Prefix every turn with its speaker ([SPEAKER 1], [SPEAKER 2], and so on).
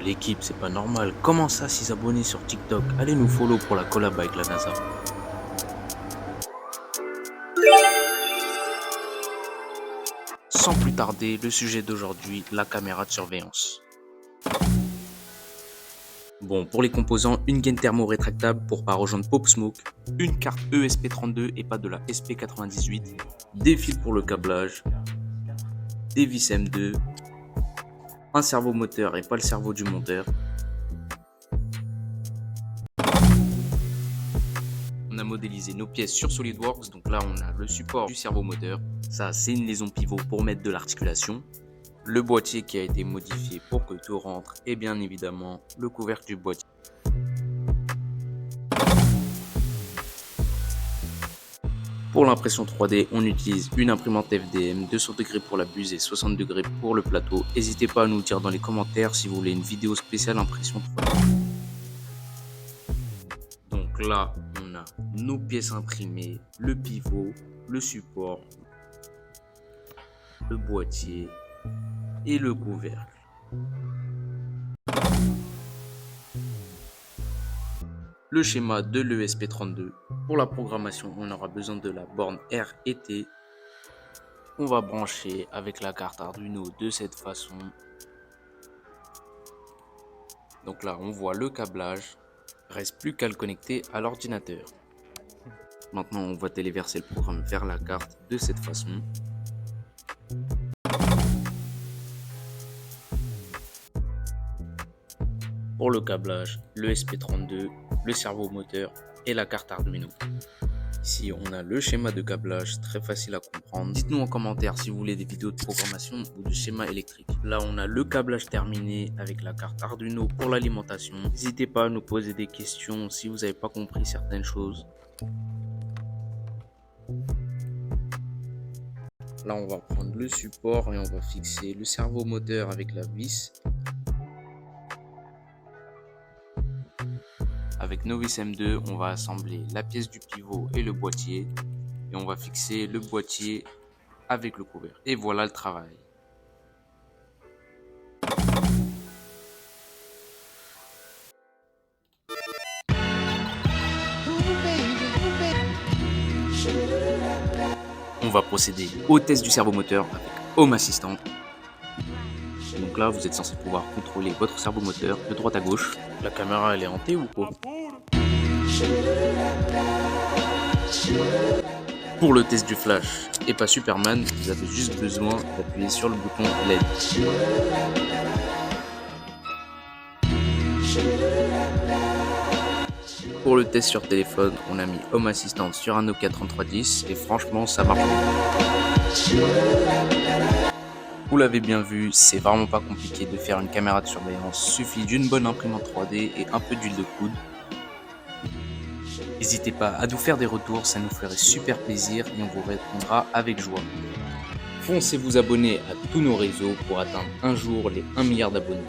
[SPEAKER 1] L'équipe, c'est pas normal. Comment ça, 6 abonnés sur TikTok? Allez nous follow pour la collab avec la NASA. Sans plus tarder, le sujet d'aujourd'hui, la caméra de surveillance. Bon, pour les composants, une gaine thermo rétractable pour pas rejoindre Pop Smoke, une carte ESP32 et pas de la SP98, des fils pour le câblage, des vis M2, un cerveau moteur et pas le cerveau du monteur. On a modélisé nos pièces sur SolidWorks, donc là on a le support du cerveau moteur, ça c'est une liaison pivot pour mettre de l'articulation, le boîtier qui a été modifié pour que tout rentre et bien évidemment le couvercle du boîtier. Pour l'impression 3D, on utilise une imprimante FDM, 200 degrés pour la buse et 60 degrés pour le plateau. N'hésitez pas à nous dire dans les commentaires si vous voulez une vidéo spéciale impression 3D. Donc là, on a nos pièces imprimées, le pivot, le support, le boîtier et le couvercle. Le schéma de l'ESP32. Pour la programmation, on aura besoin de la borne R et T. On va brancher avec la carte Arduino de cette façon. Donc là, on voit le câblage. Reste plus qu'à le connecter à l'ordinateur. Maintenant, on va téléverser le programme vers la carte de cette façon. Pour le câblage, le SP32, le cerveau moteur et la carte Arduino. Ici, on a le schéma de câblage, très facile à comprendre. Dites-nous en commentaire si vous voulez des vidéos de programmation ou de schéma électrique. Là, on a le câblage terminé avec la carte Arduino pour l'alimentation. N'hésitez pas à nous poser des questions si vous n'avez pas compris certaines choses. Là, on va prendre le support et on va fixer le cerveau moteur avec la vis. Avec nos vis M2, on va assembler la pièce du pivot et le boîtier. Et on va fixer le boîtier avec le couvercle. Et voilà le travail. On va procéder au test du cerveau moteur avec Home Assistant. Donc là, vous êtes censé pouvoir contrôler votre cerveau moteur de droite à gauche. La caméra, elle est hantée ou quoi? Pour le test du flash et pas Superman, vous avez juste besoin d'appuyer sur le bouton LED. Pour le test sur téléphone, on a mis Home Assistant sur un Nokia 3310 et franchement, ça marche bien. Vous l'avez bien vu, c'est vraiment pas compliqué de faire une caméra de surveillance, suffit d'une bonne imprimante 3D et un peu d'huile de coude. N'hésitez pas à nous faire des retours, ça nous ferait super plaisir et on vous répondra avec joie. Foncez vous abonner à tous nos réseaux pour atteindre un jour les 1 milliard d'abonnés.